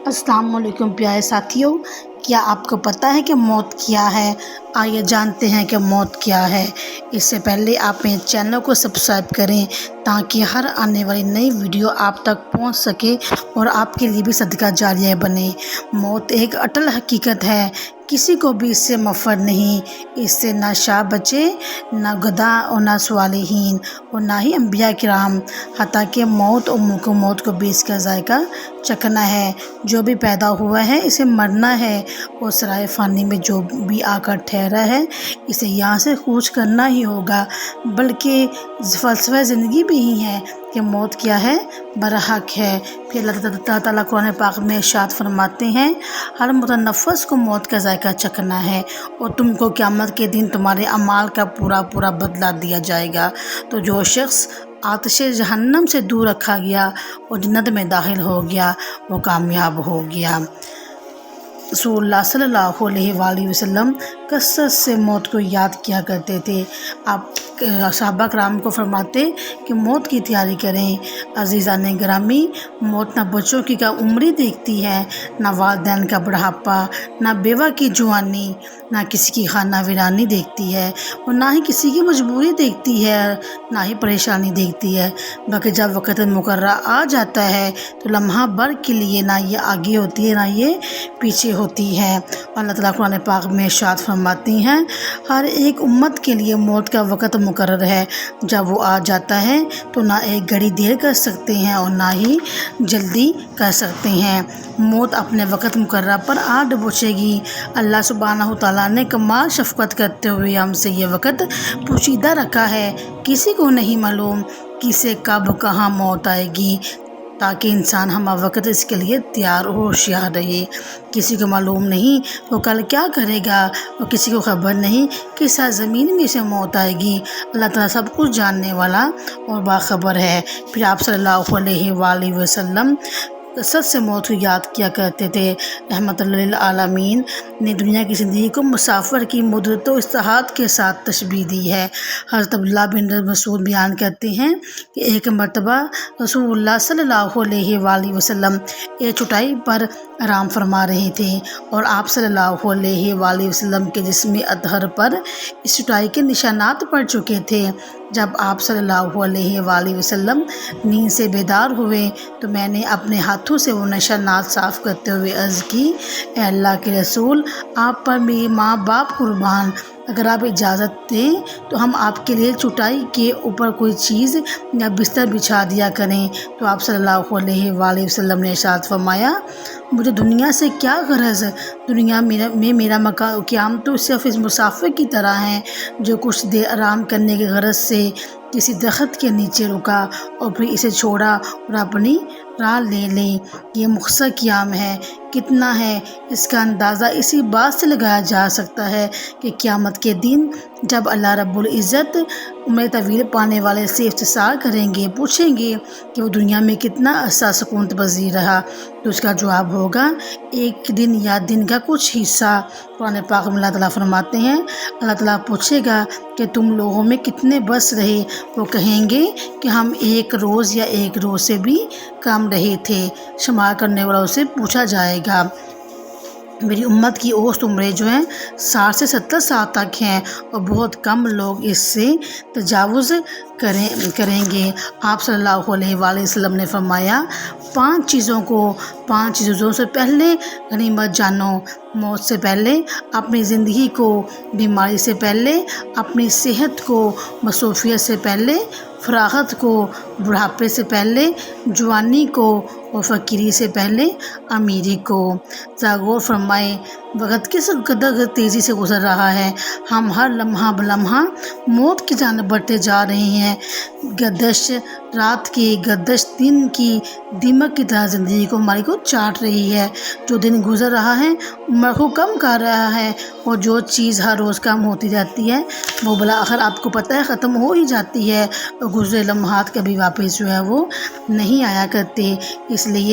السلام علیکم پیارے ساتھیوں، کیا آپ کو پتہ ہے کہ موت کیا ہے؟ آئیے جانتے ہیں کہ موت کیا ہے۔ اس سے پہلے آپ میرے چینل کو سبسکرائب کریں تاکہ ہر آنے والی نئی ویڈیو آپ تک پہنچ سکے اور آپ کے لیے بھی صدقہ جاریہ بنے۔ موت ایک اٹل حقیقت ہے، کسی کو بھی اس سے مفر نہیں۔ اس سے نہ شاہ بچے، نہ گدھا اور نہ صالحین اور نہ ہی انبیاء کرام، حتیٰ کہ موت اور ملک موت کو بھی اس کا ذائقہ چکھنا ہے۔ جو بھی پیدا ہوا ہے اسے مرنا ہے، اور سرائے فانی میں جو بھی آ کر ٹھہرا ہے اسے یہاں سے کوچ کرنا ہی ہوگا۔ بلکہ فلسفہ زندگی بھی ہی ہے کہ موت کیا ہے، برحق ہے۔ پھر اللہ تعالیٰ قرآن پاک میں ارشاد فرماتے ہیں، ہر متنفس کو موت کا ذائقہ چکھنا ہے، اور تم کو قیامت کے دن تمہارے اعمال کا پورا بدلہ دیا جائے گا۔ تو جو شخص آتش جہنم سے دور رکھا گیا اور جنت میں داخل ہو گیا وہ کامیاب ہو گیا۔ رسول اللہ صلی اللہ علیہ وآلہ وسلم کثرت سے موت کو یاد کیا کرتے تھے۔ آپ صحابہ کرام کو فرماتے کہ موت کی تیاری کریں۔ عزیزان گرامی، موت نہ بچوں کی کا عمری دیکھتی ہے، نہ والدین کا بڑھاپا، نہ بیوہ کی جوانی، نہ کسی کی خانہ ویرانی دیکھتی ہے، اور نہ ہی کسی کی مجبوری دیکھتی ہے، نہ ہی پریشانی دیکھتی ہے۔ بلکہ جب وقت مقررہ آ جاتا ہے تو لمحہ بھر کے لیے نہ یہ آگے ہوتی ہے نہ یہ پیچھے ہوتی ہے۔ اللہ تعالیٰ قرآن پاک میں ارشاد فرماتی ہیں، ہر ایک امت کے لیے موت کا وقت مقرر ہے، جب وہ آ جاتا ہے تو نہ ایک گھڑی دیر کر سکتے ہیں اور نہ ہی جلدی کر سکتے ہیں۔ موت اپنے وقت مقررہ پر آ پہنچے گی۔ اللہ سبحانہ تعالیٰ نے کمال شفقت کرتے ہوئے ہم سے یہ وقت پوشیدہ رکھا ہے۔ کسی کو نہیں معلوم کسے کب کہاں موت آئے گی، تاکہ انسان ہمہ وقت اس کے لیے تیار اور ہوشیار رہے۔ کسی کو معلوم نہیں وہ کل کیا کرے گا، اور کسی کو خبر نہیں کہ سرزمین میں سے موت آئے گی۔ اللہ تعالیٰ سب کچھ جاننے والا اور باخبر ہے۔ پھر آپ صلی اللہ علیہ وآلہ وسلم کثرت سے موت کو یاد کیا کرتے تھے۔ رحمت للعالمین نے دنیا کی زندگی کو مسافر کی مدت و استراحت کے ساتھ تشبیہ دی ہے۔ حضرت عبداللہ بن مسعود بیان کرتے ہیں کہ ایک مرتبہ رسول اللہ صلی اللہ علیہ وآلہ وسلم ایک چٹائی پر آرام فرما رہے تھے، اور آپ صلی اللہ علیہ وآلہ وسلم کے جسم اطہر پر اس چٹائی کے نشانات پڑ چکے تھے۔ جب آپ صلی اللہ علیہ وآلہ وسلم نیند سے بیدار ہوئے تو میں نے اپنے ہاتھوں سے وہ نشانات صاف کرتے ہوئے عرض کی، اے اللہ کے رسول، آپ پر میری ماں باپ قربان، اگر آپ اجازت دیں تو ہم آپ کے لیے چٹائی کے اوپر کوئی چیز یا بستر بچھا دیا کریں۔ تو آپ صلی اللہ علیہ وآلہ وسلم نے ارشاد فرمایا، مجھے دنیا سے کیا غرض؟ دنیا میں میرا قیام تو صرف اس مسافر کی طرح ہے جو کچھ دیر آرام کرنے کے غرض سے کسی درخت کے نیچے رکا اور پھر اسے چھوڑا اور اپنی راہ لے لیں۔ یہ مختصر قیام ہے، کتنا ہے اس کا اندازہ اسی بات سے لگایا جا سکتا ہے کہ قیامت کے دن جب اللہ رب العزت عمر طویل پانے والے سے استفسار کریں گے، پوچھیں گے کہ وہ دنیا میں کتنا عرصہ سکون پذیر رہا، تو اس کا جواب ہوگا ایک دن یا دن کا کچھ حصہ۔ قرآن پاک میں اللہ تعالیٰ فرماتے ہیں، اللہ تعالیٰ پوچھے گا کہ تم لوگوں میں کتنے برس رہے؟ وہ کہیں گے کہ ہم ایک روز یا ایک روز سے بھی کم رہے تھے۔ شمار کرنے والوں سے پوچھا جائے گا، میری امت کی اوسط عمریں جو ہیں 60 سے 70 سال تک ہیں، اور بہت کم لوگ اس سے تجاوز کریں گے۔ آپ صلی اللہ علیہ وآلہ وسلم نے فرمایا، 5 چیزوں سے پہلے غنیمت جانو، موت سے پہلے، اپنی زندگی کو، بیماری سے پہلے، اپنی صحت کو، مصروفیت سے پہلے، فراغت کو، بڑھاپے سے پہلے، جوانی کو، اور فقیری سے پہلے امیری کو۔ ذرا غور فرمائیں، وقت کس قدر تیزی سے گزر رہا ہے۔ ہم ہر لمحہ بلمحہ موت کی جانب بڑھتے جا رہے ہیں۔ گردش رات کی، گردش دن کی، دیمک کی طرح زندگی کو ہماری کو چاٹ رہی ہے۔ جو دن گزر رہا ہے عمر کو کم کر رہا ہے، اور جو چیز ہر روز کم ہوتی جاتی ہے وہ بالآخر آپ کو پتہ ہے ختم ہو ہی جاتی ہے، اور گزرے لمحات کبھی واپس جو ہے وہ نہیں آیا کرتے۔ اس لیے